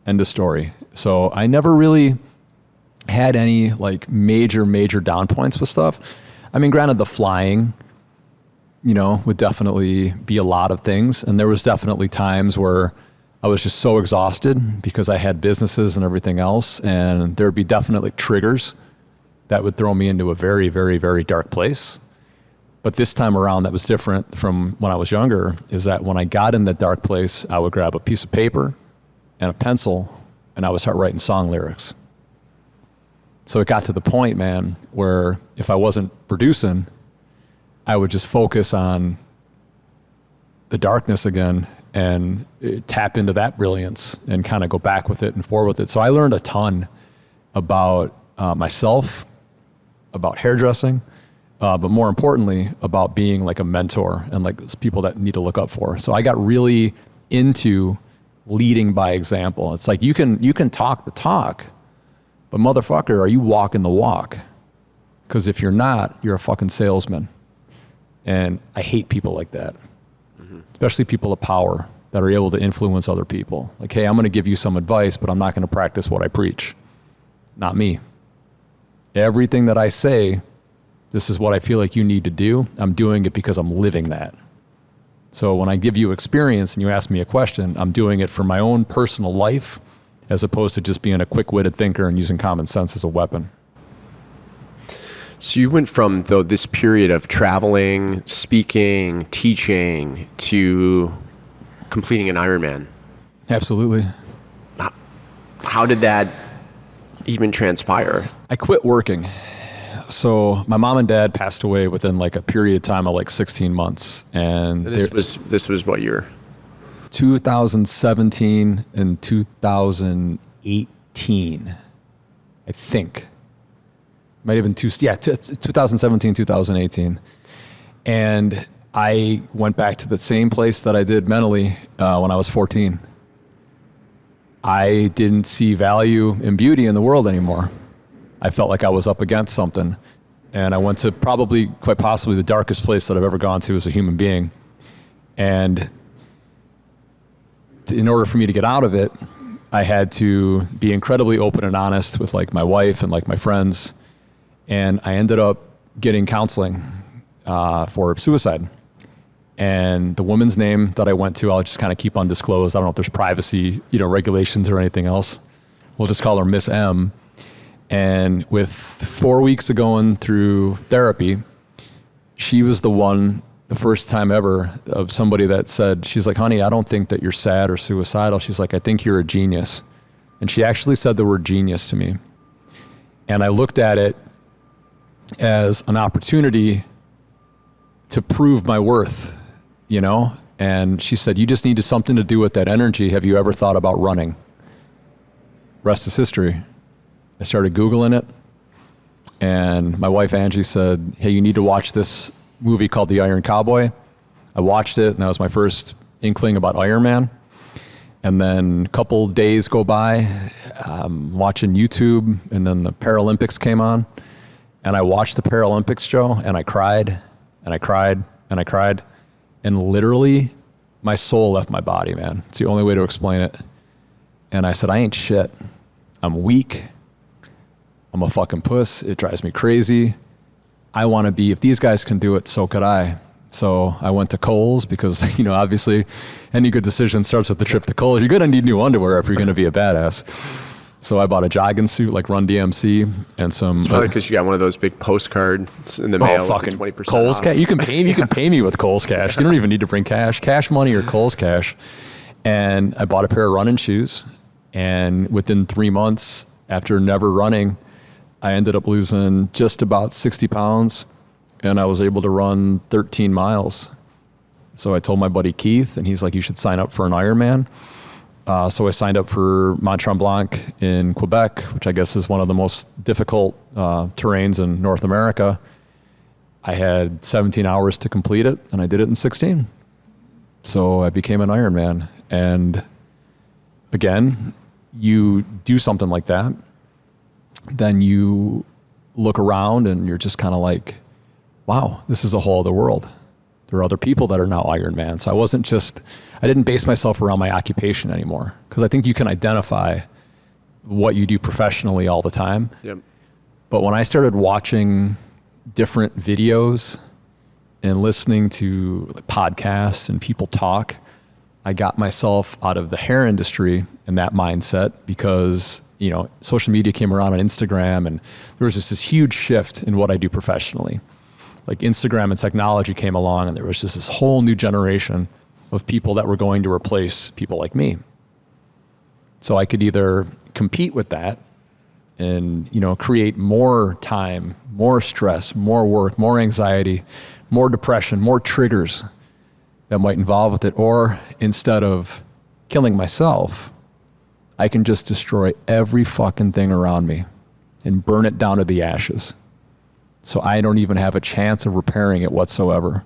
End of story. So I never really had any like major down points with stuff. I mean, granted, the flying, would definitely be a lot of things. And there was definitely times where I was just so exhausted because I had businesses and everything else. And there'd be definitely triggers that would throw me into a very, very, very dark place. But this time around, that was different from when I was younger, is that when I got in that dark place, I would grab a piece of paper and a pencil, and I would start writing song lyrics. So it got to the point, man, where if I wasn't producing, I would just focus on the darkness again and tap into that brilliance and kind of go back with it and forward with it. So I learned a ton about myself, about hairdressing, but more importantly, about being like a mentor and like people that need to look up for. So I got really into leading by example. It's like you can talk the talk, but motherfucker, are you walking the walk? Because if you're not, you're a fucking salesman. And I hate people like that, especially people of power that are able to influence other people. Like, hey, I'm going to give you some advice, but I'm not going to practice what I preach. Not me. Everything that I say, this is what I feel like you need to do. I'm doing it because I'm living that. So when I give you experience and you ask me a question, I'm doing it for my own personal life as opposed to just being a quick-witted thinker and using common sense as a weapon. So you went from this period of traveling, speaking, teaching to completing an Ironman. Absolutely. How did that even transpire? I quit working. So my mom and dad passed away within like a period of time of like 16 months. And this was what year? 2017 and 2018, I think. Might have been 2017, 2018. And I went back to the same place that I did mentally when I was 14. I didn't see value and beauty in the world anymore. I felt like I was up against something. And I went to quite possibly the darkest place that I've ever gone to as a human being. And in order for me to get out of it, I had to be incredibly open and honest with like my wife and like my friends. And I ended up getting counseling for suicide. And the woman's name that I went to, I'll just kind of keep undisclosed. I don't know if there's privacy, regulations or anything else. We'll just call her Miss M. And with 4 weeks of going through therapy, she was the first time ever of somebody that said, she's like, honey, I don't think that you're sad or suicidal. She's like, I think you're a genius. And she actually said the word genius to me. And I looked at it as an opportunity to prove my worth, And she said, you just needed something to do with that energy. Have you ever thought about running? Rest is history. I started Googling it, and my wife Angie said, hey, you need to watch this movie called The Iron Cowboy. I watched it, and that was my first inkling about Ironman. And then a couple days go by, watching YouTube, and then the Paralympics came on. And I watched the Paralympics, Joe, and I cried, and I cried, and I cried. And literally, my soul left my body, man. It's the only way to explain it. And I said, I ain't shit. I'm weak. I'm a fucking puss. It drives me crazy. I want to be, if these guys can do it, so could I. So I went to Kohl's because, obviously any good decision starts with the trip to Kohl's. You're going to need new underwear if you're going to be a badass. So I bought a jogging suit like Run DMC and some. It's probably because you got one of those big postcards in the mail. Fucking 20% Kohl's off. cash. You can pay me with Kohl's cash. You don't even need to bring cash money or Kohl's cash. And I bought a pair of running shoes. And within 3 months, after never running, I ended up losing just about 60 pounds, and I was able to run 13 miles. So I told my buddy Keith, and he's like, you should sign up for an Ironman. So I signed up for Mont Tremblant in Quebec, which I guess is one of the most difficult terrains in North America. I had 17 hours to complete it, and I did it in 16. So I became an Ironman. And again, you do something like that, then you look around and you're just kind of like, wow, this is a whole other world. There are other people that are now Ironman. So I didn't base myself around my occupation anymore, because I think you can identify what you do professionally all the time. Yep. But when I started watching different videos and listening to podcasts and people talk, I got myself out of the hair industry and that mindset, because social media came around on Instagram, and there was just this huge shift in what I do professionally. Like Instagram and technology came along, and there was just this whole new generation of people that were going to replace people like me. So I could either compete with that and create more time, more stress, more work, more anxiety, more depression, more triggers that might involve with it, or instead of killing myself, I can just destroy every fucking thing around me and burn it down to the ashes. So I don't even have a chance of repairing it whatsoever.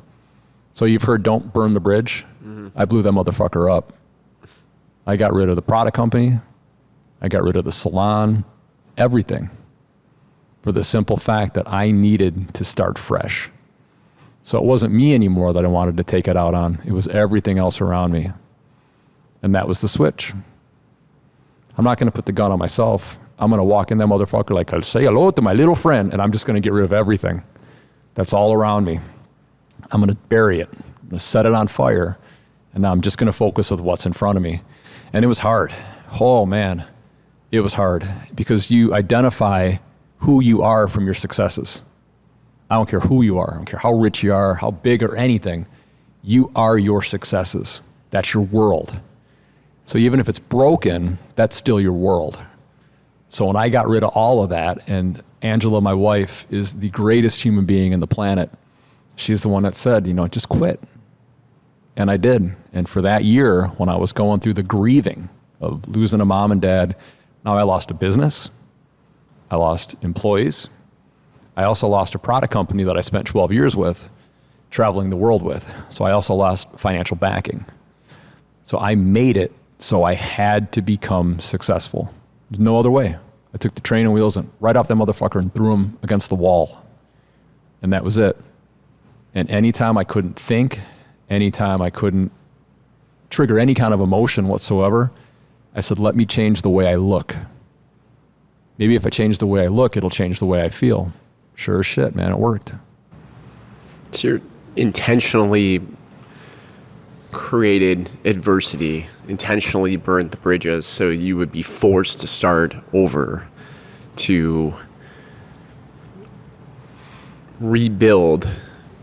So you've heard, don't burn the bridge. Mm-hmm. I blew that motherfucker up. I got rid of the product company. I got rid of the salon, everything, for the simple fact that I needed to start fresh. So it wasn't me anymore that I wanted to take it out on. It was everything else around me. And that was the switch. I'm not going to put the gun on myself. I'm going to walk in that motherfucker like, I'll say hello to my little friend, and I'm just going to get rid of everything that's all around me. I'm going to bury it. I'm going to set it on fire, and now I'm just going to focus with what's in front of me. And it was hard. Oh, man. It was hard, because you identify who you are from your successes. I don't care who you are. I don't care how rich you are, how big or anything. You are your successes. That's your world. So even if it's broken, that's still your world. So when I got rid of all of that, and Angela, my wife, is the greatest human being in the planet, she's the one that said, just quit. And I did. And for that year, when I was going through the grieving of losing a mom and dad, now I lost a business. I lost employees. I also lost a product company that I spent 12 years with, traveling the world with. So I also lost financial backing. So I made it, so I had to become successful. There's no other way. I took the training wheels and right off that motherfucker and threw them against the wall. And that was it. And anytime I couldn't think, anytime I couldn't trigger any kind of emotion whatsoever, I said, let me change the way I look. Maybe if I change the way I look, it'll change the way I feel. Sure as shit, man, it worked. So you're intentionally created adversity, intentionally burned the bridges so you would be forced to start over, to rebuild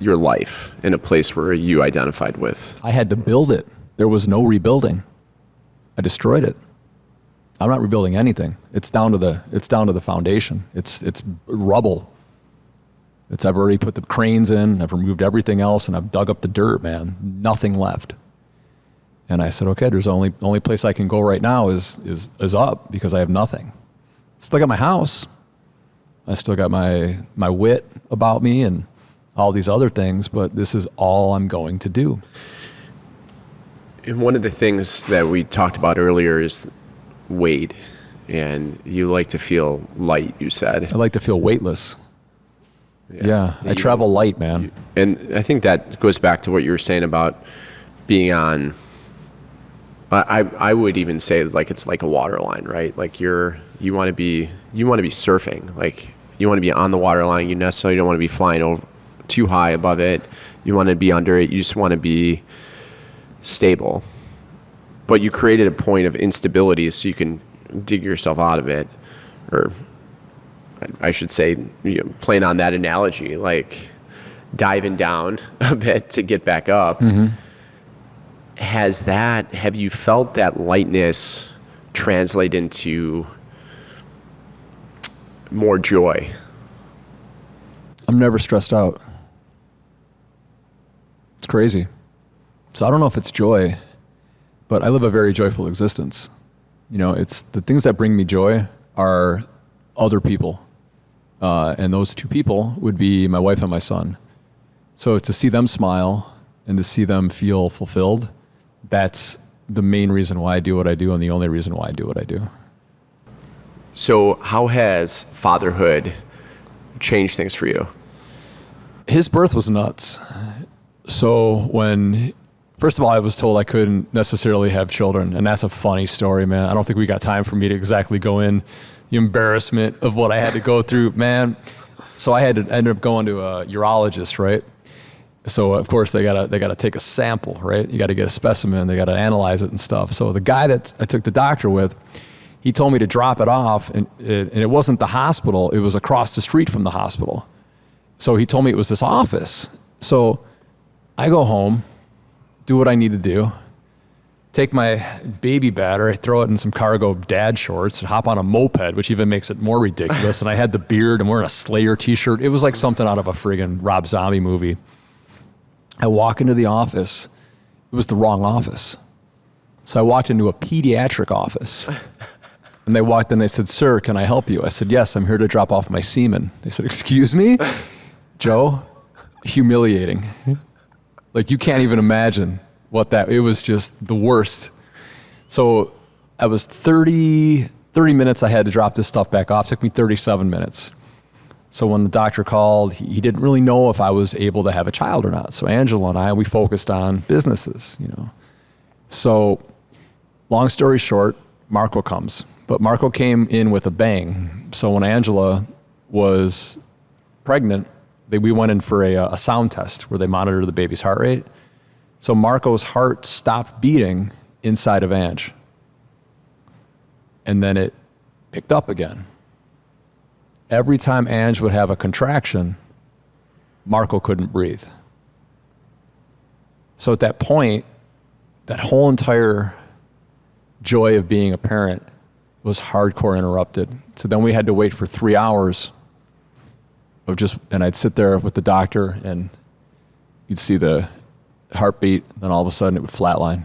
your life in a place where you identified with. I had to build it. There was no rebuilding. I destroyed it. I'm not rebuilding anything. It's down to the foundation. It's rubble. I've already put the cranes in, I've removed everything else, and I've dug up the dirt, man. Nothing left. And I said, okay, there's the only place I can go right now is up, because I have nothing. Still got my house. I still got my wit about me and all these other things, but this is all I'm going to do. And one of the things that we talked about earlier is weight, and you like to feel light, you said. I like to feel weightless. Yeah, I travel light, man. And I think that goes back to what you were saying about being on, I would even say like it's like a water line, right? Like you want to be surfing. Like you want to be on the water line. You necessarily don't want to be flying over too high above it. You want to be under it. You just want to be stable. But you created a point of instability so you can dig yourself out of it, or I should say, playing on that analogy, like diving down a bit to get back up. Mm-hmm. Have you felt that lightness translate into more joy? I'm never stressed out. It's crazy. So I don't know if it's joy, but I live a very joyful existence. It's the things that bring me joy are other people. And those two people would be my wife and my son. So to see them smile and to see them feel fulfilled, that's the main reason why I do what I do and the only reason why I do what I do. So how has fatherhood changed things for you? His birth was nuts. So first of all, I was told I couldn't necessarily have children, and that's a funny story, man. I don't think we got time for me to exactly go in the embarrassment of what I had to go through, man. So I had to end up going to a urologist, right? So of course they gotta take a sample, right? You gotta get a specimen, they gotta analyze it and stuff. So the guy that I took the doctor with, he told me to drop it off, and it wasn't the hospital, it was across the street from the hospital. So he told me it was this office. So I go home, do what I need to do, take my baby battery, throw it in some cargo dad shorts, hop on a moped, which even makes it more ridiculous. And I had the beard, I'm wearing a Slayer t-shirt. It was like something out of a friggin' Rob Zombie movie. I walk into the office. It was the wrong office. So I walked into a pediatric office. And they walked in and they said, "Sir, can I help you?" I said, "Yes, I'm here to drop off my semen." They said, "Excuse me?" Joe, humiliating. Like, you can't even imagine it was just the worst. So I was 30 minutes I had to drop this stuff back off. It took me 37 minutes. So when the doctor called, he didn't really know if I was able to have a child or not. So Angela and we focused on businesses, So long story short, Marco comes. But Marco came in with a bang. So when Angela was pregnant, we went in for a sound test where they monitor the baby's heart rate. So Marco's heart stopped beating inside of Ange. And then it picked up again. Every time Ange would have a contraction, Marco couldn't breathe. So at that point, that whole entire joy of being a parent was hardcore interrupted. So then we had to wait for 3 hours and I'd sit there with the doctor and you'd see the heartbeat, then all of a sudden it would flatline.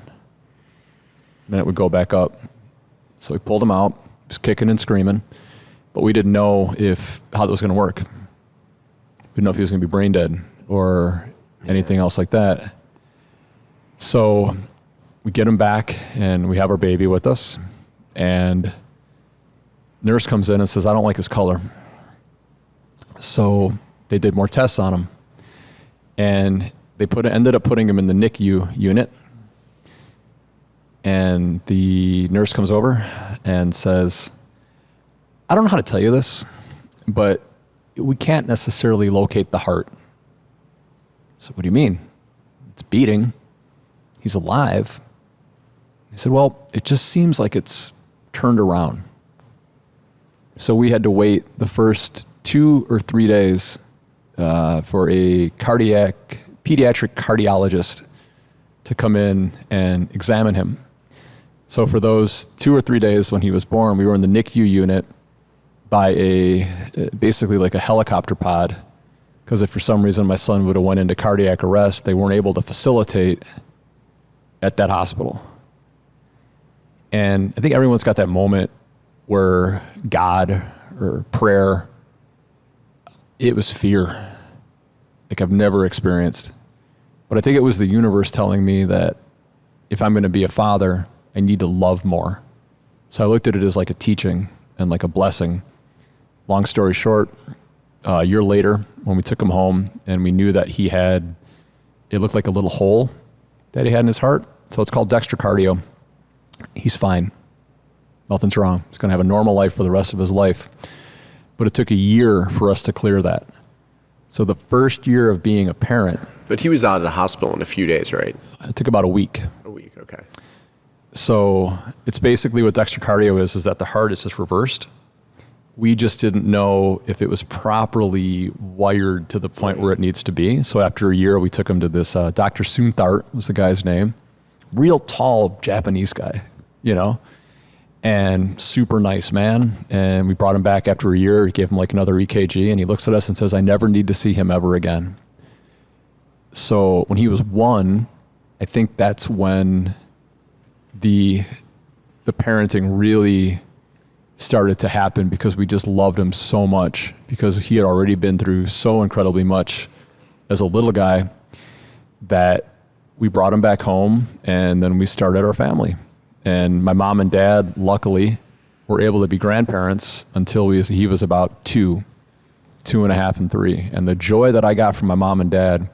Then it would go back up. So we pulled him out, he was kicking and screaming, but we didn't know how that was gonna work. We didn't know if he was gonna be brain dead or anything else like that. So we get him back and we have our baby with us, and nurse comes in and says, "I don't like his color." So they did more tests on him, and they ended up putting him in the NICU unit. And the nurse comes over and says, "I don't know how to tell you this, but we can't necessarily locate the heart." So what do you mean? It's beating. He's alive. He said, "Well, it just seems like it's turned around." So we had to wait the first 2 or 3 days for a pediatric cardiologist to come in and examine him. So for those 2 or 3 days when he was born, we were in the NICU unit by basically like a helicopter pod, because if for some reason my son would have went into cardiac arrest, they weren't able to facilitate at that hospital. And I think everyone's got that moment where God or prayer, it was fear, like I've never experienced. But I think it was the universe telling me that if I'm going to be a father, I need to love more. So I looked at it as like a teaching and like a blessing. Long story short, a year later, when we took him home and we knew that it looked like a little hole that he had in his heart. So it's called dextrocardio. He's fine. Nothing's wrong. He's going to have a normal life for the rest of his life. But it took a year for us to clear that. So the first year of being a parent. But he was out of the hospital in a few days, right? It took about a week. A week, okay. So it's basically what dextrocardio is that the heart is just reversed. We just didn't know if it was properly wired to the point where it needs to be. So after a year, we took him to this Dr. Sunthart was the guy's name. Real tall Japanese guy, and super nice man. And we brought him back after a year. We gave him like another EKG, and he looks at us and says, I never need to see him ever again. So when he was 1, I think that's when the parenting really started to happen, because we just loved him so much, because he had already been through so incredibly much as a little guy, that we brought him back home, and then we started our family. And my mom and dad, luckily, were able to be grandparents until he was about 2 and a half, and 3. And the joy that I got from my mom and dad,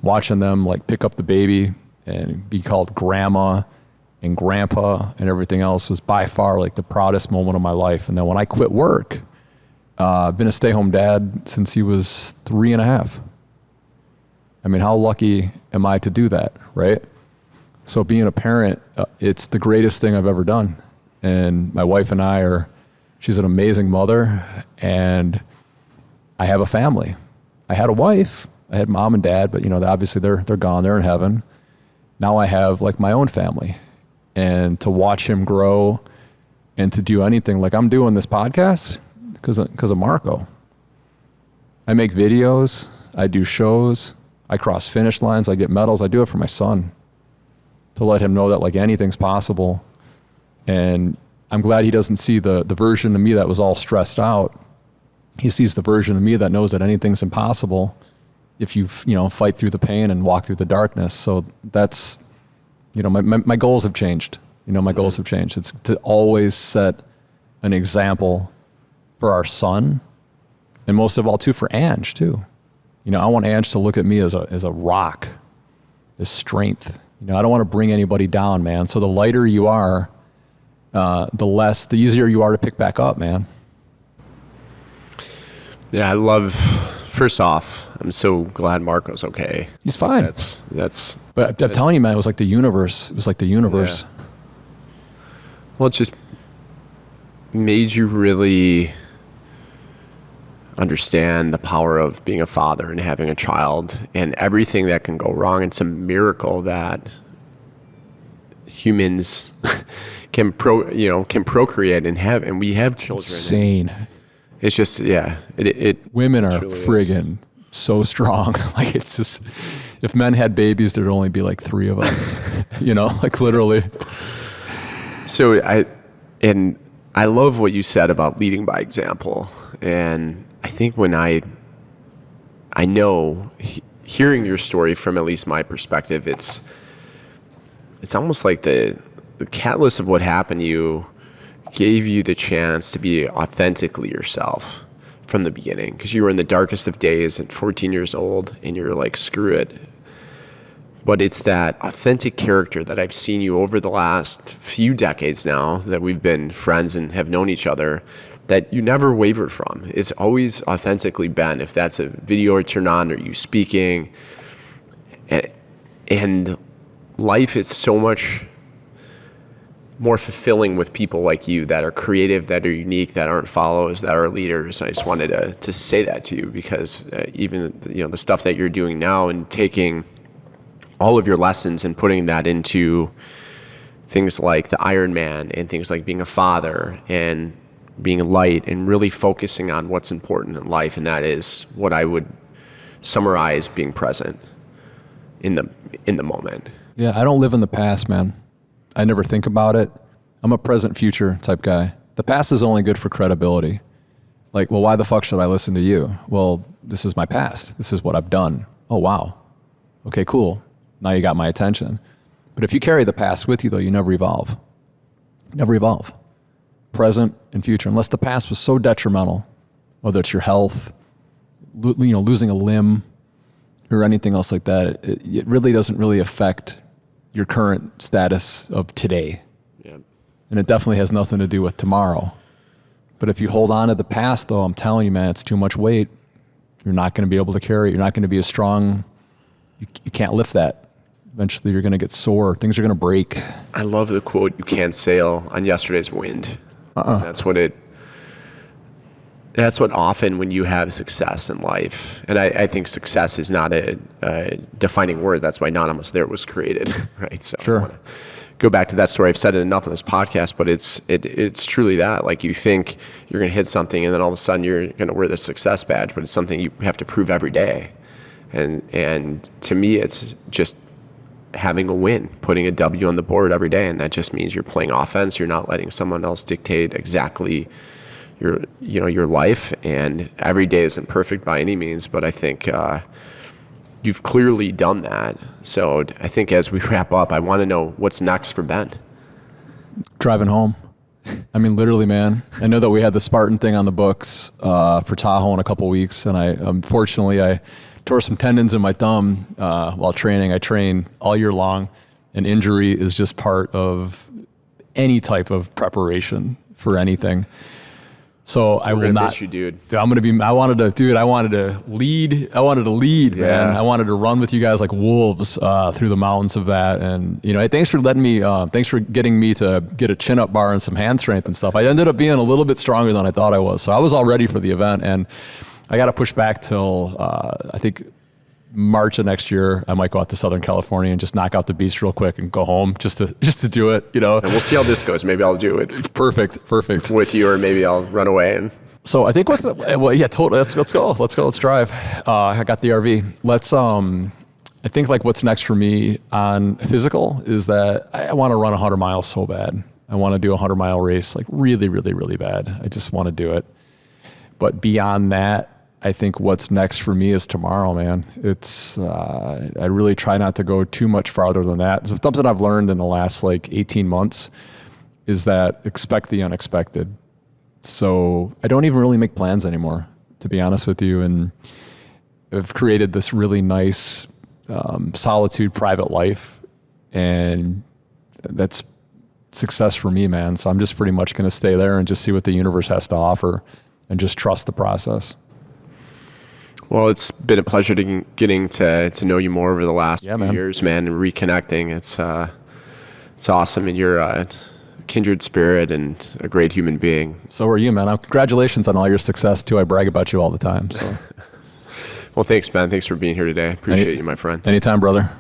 watching them like pick up the baby and be called grandma and grandpa and everything else, was by far like the proudest moment of my life. And then when I quit work, I've been a stay-home dad since he was 3 and a half. I mean, how lucky am I to do that, right? So being a parent, it's the greatest thing I've ever done. And my wife and I she's an amazing mother, and I have a family. I had a wife, I had mom and dad, but obviously they're gone, they're in heaven. Now I have like my own family, and to watch him grow and to do anything, like I'm doing this podcast because of Marco. I make videos, I do shows, I cross finish lines, I get medals, I do it for my son, to let him know that like anything's possible. And I'm glad he doesn't see the version of me that was all stressed out. He sees the version of me that knows that anything's impossible if you fight through the pain and walk through the darkness. So that's, my goals have changed. My goals have changed. It's to always set an example for our son, and most of all too for Ange too. I want Ange to look at me as a rock, as strength. I don't want to bring anybody down, man. So the lighter you are, the easier you are to pick back up, man. Yeah, first off, I'm so glad Marco's okay. He's fine. But I'm telling you, man, it was like the universe. It was like the universe. Yeah. Well, it just made you really understand the power of being a father and having a child and everything that can go wrong. It's a miracle that humans can procreate and we have children. Insane. It's just, yeah. Women are friggin' so strong. Like, it's just, if men had babies, there'd only be like 3 of us, like literally. So I love what you said about leading by example. And I think when I know, hearing your story from at least my perspective, it's almost like the catalyst of what happened to you gave you the chance to be authentically yourself from the beginning, because you were in the darkest of days at 14 years old and you're like, screw it. But it's that authentic character that I've seen you over the last few decades now that we've been friends and have known each other, that you never wavered from. It's always authentically been, if that's a video or turn on or you speaking. And life is so much more fulfilling with people like you that are creative, that are unique, that aren't followers, that are leaders. I just wanted to say that to you, because even the stuff that you're doing now and taking all of your lessons and putting that into things like the Ironman and things like being a father and being light and really focusing on what's important in life, and that is what I would summarize being present in the moment. Yeah, I don't live in the past, man. I never think about it. I'm a present future type guy. The past is only good for credibility. Like, well, why the fuck should I listen to you? Well, this is my past. This is what I've done. Oh, wow. Okay, cool. Now you got my attention. But if you carry the past with you, though, you never evolve. Never evolve. Present and future, unless the past was so detrimental, whether it's your health, losing a limb, or anything else like that, it really doesn't really affect your current status of today. Yeah. And it definitely has nothing to do with tomorrow. But if you hold on to the past, though, I'm telling you, man, it's too much weight. You're not going to be able to carry it. You're not going to be as strong. You can't lift that. Eventually, you're going to get sore. Things are going to break. I love the quote, "You can't sail on yesterday's wind." That's what often when you have success in life, and I think success is not a defining word. That's why Anonymous there was created, right? So sure. I want to go back to that story. I've said it enough on this podcast, but it's truly that. Like, you think you're going to hit something, and then all of a sudden you're going to wear the success badge, but it's something you have to prove every day. And to me, it's just having a win, putting a W on the board every day, and that just means you're playing offense. You're not letting someone else dictate exactly your life. And every day isn't perfect by any means, but I think you've clearly done that. So I think as we wrap up, I want to know what's next for Ben. Driving home. I mean, literally, man. I know that we had the Spartan thing on the books for Tahoe in a couple weeks, and unfortunately I tore some tendons in my thumb while training. I train all year long, and injury is just part of any type of preparation for anything. So I will not. Miss you, dude. I wanted to lead. Man. I wanted to run with you guys like wolves through the mountains of that. And thanks for letting me. Thanks for getting me to get a chin-up bar and some hand strength and stuff. I ended up being a little bit stronger than I thought I was. So I was all ready for the event, and I got to push back till I think March of next year. I might go out to Southern California and just knock out the beast real quick and go home just to do it. And we'll see how this goes. Maybe I'll do it. Perfect. With you, or maybe I'll run away. And so I think totally. Let's go. Let's drive. I got the RV. I think like what's next for me on physical is that I want to run 100 miles so bad. I want to do a 100-mile race, like really, really, really bad. I just want to do it. But beyond that, I think what's next for me is tomorrow, man. It's I really try not to go too much farther than that. So something I've learned in the last 18 months is that expect the unexpected. So I don't even really make plans anymore, to be honest with you. And I've created this really nice solitude, private life, and that's success for me, man. So I'm just pretty much going to stay there and just see what the universe has to offer and just trust the process. Well, it's been a pleasure getting to know you more over the last few years, man, and reconnecting. It's awesome, and you're a kindred spirit and a great human being. So are you, man. Congratulations on all your success, too. I brag about you all the time. So. Well, thanks, Ben. Thanks for being here today. Appreciate you, my friend. Anytime, brother.